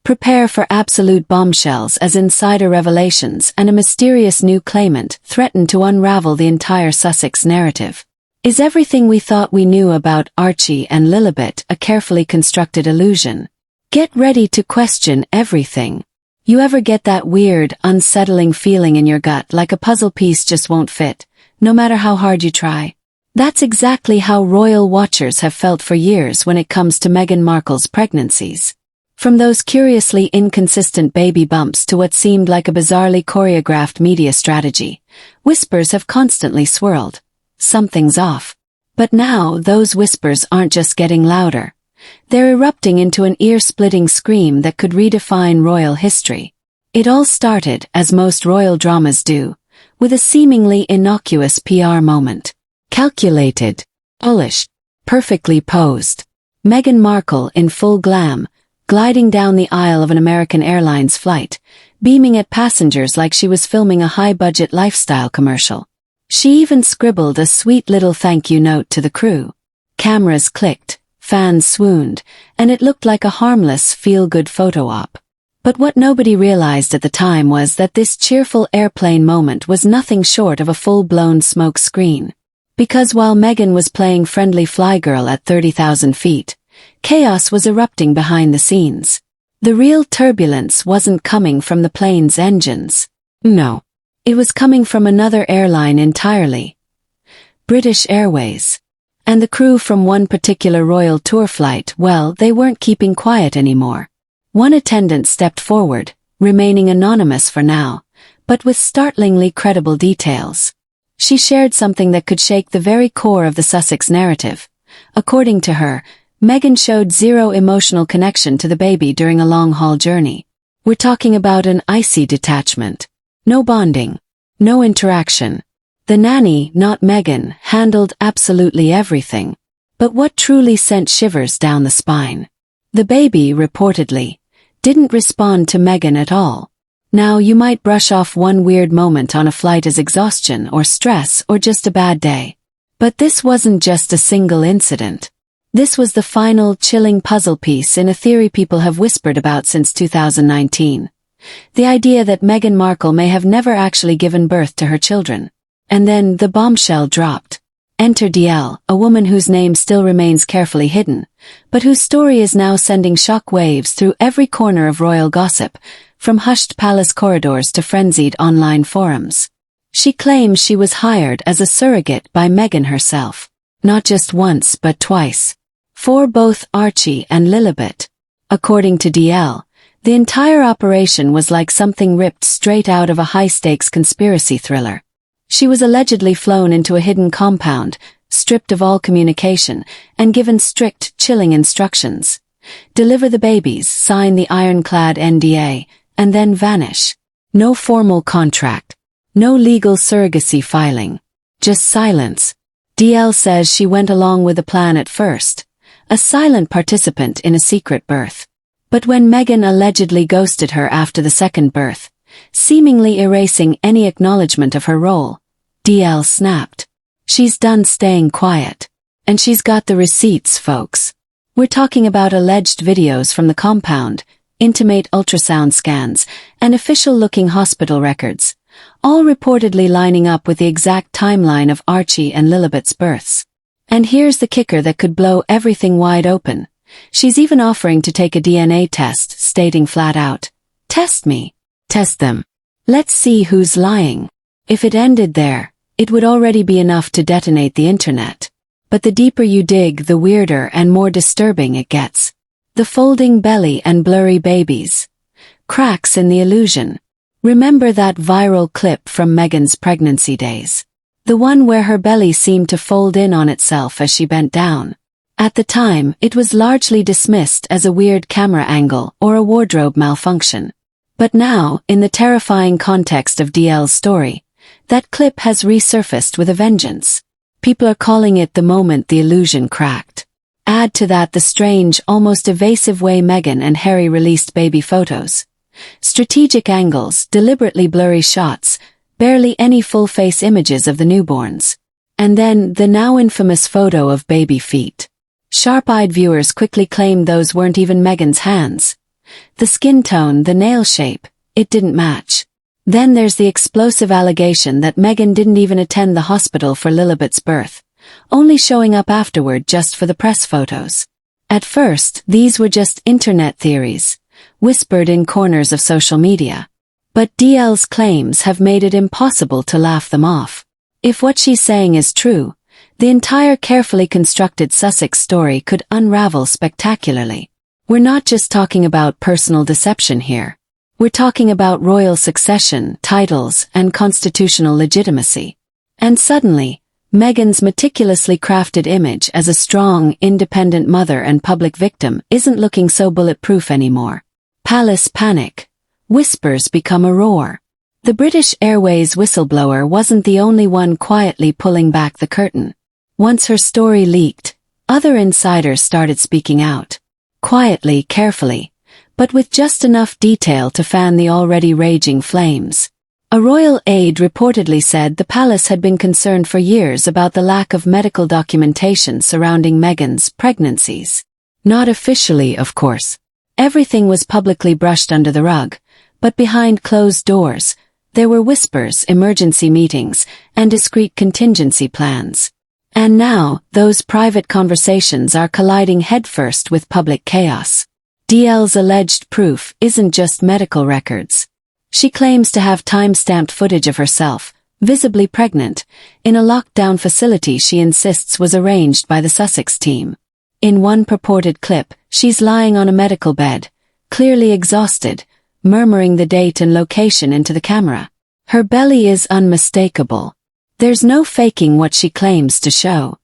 Prepare for absolute bombshells as insider revelations and a mysterious new claimant threaten to unravel the entire Sussex narrative. Is everything we thought we knew about Archie and Lilibet a carefully constructed illusion? Get ready to question everything. You ever get that weird, unsettling feeling in your gut like a puzzle piece just won't fit, no matter how hard you try? That's exactly how royal watchers have felt for years when it comes to Meghan Markle's pregnancies. From those curiously inconsistent baby bumps to what seemed like a bizarrely choreographed media strategy, whispers have constantly swirled. Something's off. But now those whispers aren't just getting louder. They're erupting into an ear-splitting scream that could redefine royal history. It all started, as most royal dramas do, with a seemingly innocuous PR moment. Calculated, polished, perfectly posed. Meghan Markle in full glam, gliding down the aisle of an American Airlines flight, beaming at passengers like she was filming a high-budget lifestyle commercial. She even scribbled a sweet little thank you note to the crew. Cameras clicked, fans swooned, and it looked like a harmless, feel-good photo op. But what nobody realized at the time was that this cheerful airplane moment was nothing short of a full-blown smoke screen. Because while Meghan was playing friendly fly girl at 30,000 feet, chaos was erupting behind the scenes. The real turbulence wasn't coming from the plane's engines. No. It was coming from another airline entirely. British Airways. And the crew from one particular royal tour flight, well, they weren't keeping quiet anymore. One attendant stepped forward, remaining anonymous for now, but with startlingly credible details. She shared something that could shake the very core of the Sussex narrative. According to her, Meghan showed zero emotional connection to the baby during a long-haul journey. We're talking about an icy detachment. No bonding. No interaction. The nanny, not Meghan, handled absolutely everything. But what truly sent shivers down the spine? The baby, reportedly, didn't respond to Meghan at all. Now, you might brush off one weird moment on a flight as exhaustion or stress or just a bad day. But this wasn't just a single incident. This was the final, chilling puzzle piece in a theory people have whispered about since 2019. The idea that Meghan Markle may have never actually given birth to her children. And then the bombshell dropped. Enter DL, a woman whose name still remains carefully hidden, but whose story is now sending shock waves through every corner of royal gossip, from hushed palace corridors to frenzied online forums. She claims she was hired as a surrogate by Meghan herself. Not just once but twice. For both Archie and Lilibet. According to DL, the entire operation was like something ripped straight out of a high-stakes conspiracy thriller. She was allegedly flown into a hidden compound, stripped of all communication, and given strict, chilling instructions. Deliver the babies, sign the ironclad NDA, and then vanish. No formal contract. No legal surrogacy filing. Just silence. DL says she went along with the plan at first. A silent participant in a secret birth. But when Meghan allegedly ghosted her after the second birth, seemingly erasing any acknowledgement of her role, DL snapped. She's done staying quiet. And she's got the receipts, folks. We're talking about alleged videos from the compound, intimate ultrasound scans, and official-looking hospital records, all reportedly lining up with the exact timeline of Archie and Lilibet's births. And here's the kicker that could blow everything wide open. She's even offering to take a DNA test, stating flat out, "Test me. Test them. Let's see who's lying." If it ended there, it would already be enough to detonate the internet. But the deeper you dig, the weirder and more disturbing it gets. The folding belly and blurry babies. Cracks in the illusion. Remember that viral clip from Meghan's pregnancy days? The one where her belly seemed to fold in on itself as she bent down. At the time, it was largely dismissed as a weird camera angle or a wardrobe malfunction. But now, in the terrifying context of DL's story, that clip has resurfaced with a vengeance. People are calling it the moment the illusion cracked. Add to that the strange, almost evasive way Meghan and Harry released baby photos. Strategic angles, deliberately blurry shots, barely any full-face images of the newborns. And then, the now infamous photo of baby feet. Sharp-eyed viewers quickly claimed those weren't even Meghan's hands. The skin tone, the nail shape, it didn't match. Then there's the explosive allegation that Meghan didn't even attend the hospital for Lilibet's birth, only showing up afterward just for the press photos. At first, these were just internet theories, whispered in corners of social media. But DL's claims have made it impossible to laugh them off. If what she's saying is true, the entire carefully constructed Sussex story could unravel spectacularly. We're not just talking about personal deception here. We're talking about royal succession, titles, and constitutional legitimacy. And suddenly, Meghan's meticulously crafted image as a strong, independent mother and public victim isn't looking so bulletproof anymore. Palace panic. Whispers become a roar. The British Airways whistleblower wasn't the only one quietly pulling back the curtain. Once her story leaked, other insiders started speaking out. Quietly, carefully, but with just enough detail to fan the already raging flames. A royal aide reportedly said the palace had been concerned for years about the lack of medical documentation surrounding Meghan's pregnancies. Not officially, of course. Everything was publicly brushed under the rug, but behind closed doors, there were whispers, emergency meetings, and discreet contingency plans. And now, those private conversations are colliding headfirst with public chaos. DL's alleged proof isn't just medical records. She claims to have time-stamped footage of herself, visibly pregnant, in a locked-down facility she insists was arranged by the Sussex team. In one purported clip, she's lying on a medical bed, clearly exhausted, murmuring the date and location into the camera. Her belly is unmistakable. There's no faking what she claims to show.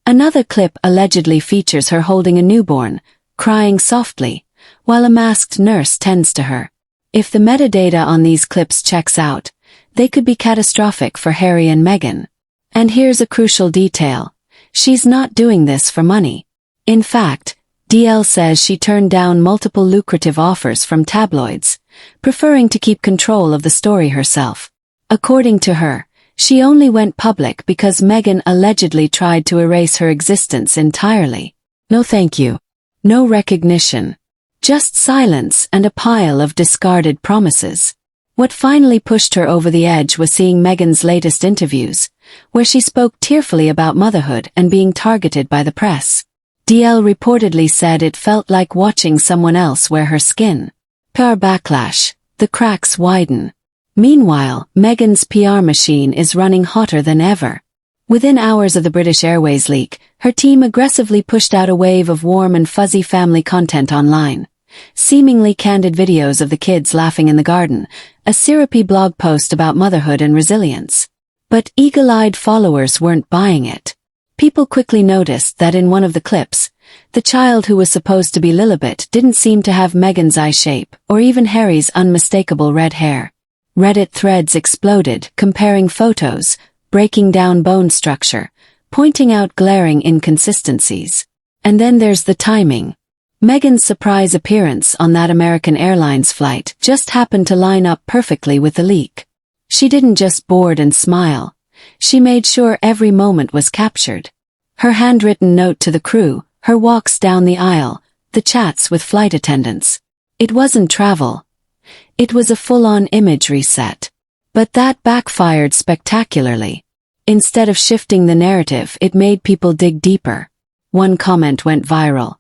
Another clip allegedly features her holding a newborn, crying softly, while a masked nurse tends to her. If the metadata on these clips checks out, they could be catastrophic for Harry and Meghan. And here's a crucial detail. She's not doing this for money. In fact, DL says she turned down multiple lucrative offers from tabloids, preferring to keep control of the story herself. According to her, she only went public because Meghan allegedly tried to erase her existence entirely. No thank you. No recognition. Just silence and a pile of discarded promises. What finally pushed her over the edge was seeing Meghan's latest interviews, where she spoke tearfully about motherhood and being targeted by the press. DL reportedly said it felt like watching someone else wear her skin. PR backlash. The cracks widen. Meanwhile, Meghan's PR machine is running hotter than ever. Within hours of the British Airways leak, her team aggressively pushed out a wave of warm and fuzzy family content online. Seemingly candid videos of the kids laughing in the garden, a syrupy blog post about motherhood and resilience. But eagle-eyed followers weren't buying it. People quickly noticed that in one of the clips, the child who was supposed to be Lilibet didn't seem to have Meghan's eye shape or even Harry's unmistakable red hair. Reddit threads exploded, comparing photos, breaking down bone structure, pointing out glaring inconsistencies. And then there's the timing. Meghan's surprise appearance on that American Airlines flight just happened to line up perfectly with the leak. She didn't just board and smile. She made sure every moment was captured. Her handwritten note to the crew, her walks down the aisle, the chats with flight attendants. It wasn't travel. It was a full-on image reset. But that backfired spectacularly. Instead of shifting the narrative, it made people dig deeper. One comment went viral.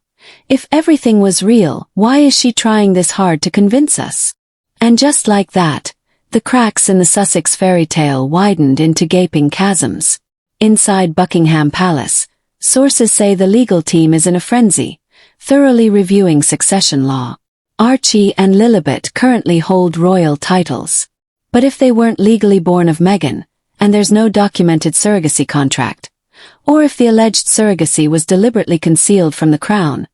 If everything was real, why is she trying this hard to convince us? And just like that, the cracks in the Sussex fairy tale widened into gaping chasms. Inside Buckingham Palace, sources say the legal team is in a frenzy, thoroughly reviewing succession law. Archie and Lilibet currently hold royal titles. But if they weren't legally born of Meghan, and there's no documented surrogacy contract, or if the alleged surrogacy was deliberately concealed from the crown,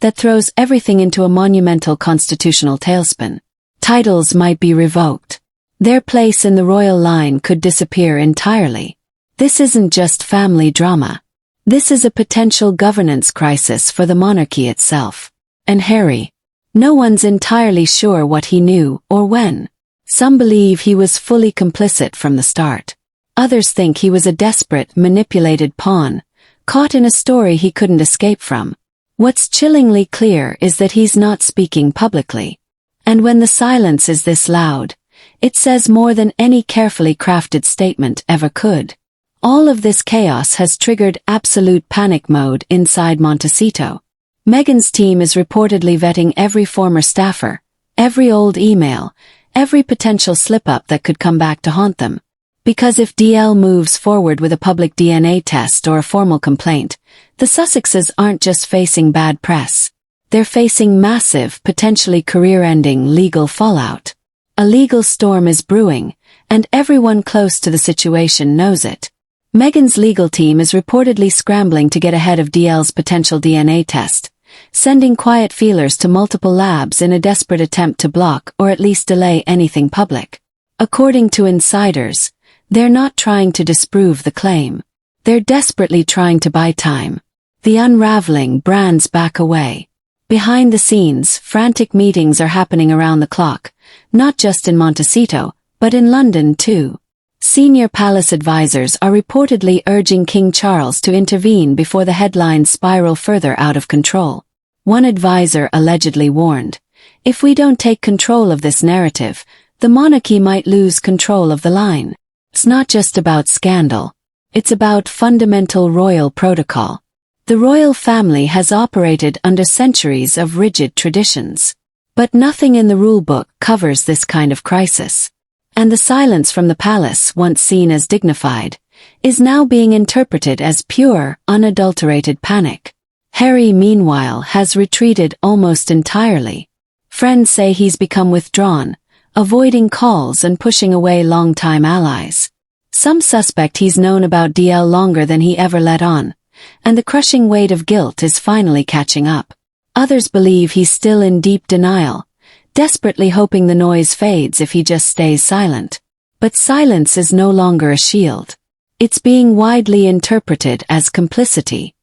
that throws everything into a monumental constitutional tailspin. Titles might be revoked. Their place in the royal line could disappear entirely. This isn't just family drama. This is a potential governance crisis for the monarchy itself. And Harry? No one's entirely sure what he knew or when. Some believe he was fully complicit from the start. Others think he was a desperate, manipulated pawn, caught in a story he couldn't escape from. What's chillingly clear is that he's not speaking publicly. And when the silence is this loud, it says more than any carefully crafted statement ever could. All of this chaos has triggered absolute panic mode inside Montecito. Meghan's team is reportedly vetting every former staffer, every old email, every potential slip-up that could come back to haunt them. Because if DL moves forward with a public DNA test or a formal complaint, the Sussexes aren't just facing bad press. They're facing massive, potentially career-ending legal fallout. A legal storm is brewing, and everyone close to the situation knows it. Meghan's legal team is reportedly scrambling to get ahead of DL's potential DNA test, sending quiet feelers to multiple labs in a desperate attempt to block or at least delay anything public. According to insiders, they're not trying to disprove the claim. They're desperately trying to buy time. The unraveling brands back away. Behind the scenes, frantic meetings are happening around the clock, not just in Montecito, but in London too. Senior palace advisors are reportedly urging King Charles to intervene before the headlines spiral further out of control. One advisor allegedly warned, "If we don't take control of this narrative, the monarchy might lose control of the line." It's not just about scandal. It's about fundamental royal protocol. The royal family has operated under centuries of rigid traditions. But nothing in the rulebook covers this kind of crisis. And the silence from the palace, once seen as dignified, is now being interpreted as pure, unadulterated panic. Harry, meanwhile, has retreated almost entirely. Friends say he's become withdrawn, avoiding calls and pushing away longtime allies. Some suspect he's known about DL longer than he ever let on, and the crushing weight of guilt is finally catching up. Others believe he's still in deep denial, desperately hoping the noise fades if he just stays silent. But silence is no longer a shield. It's being widely interpreted as complicity.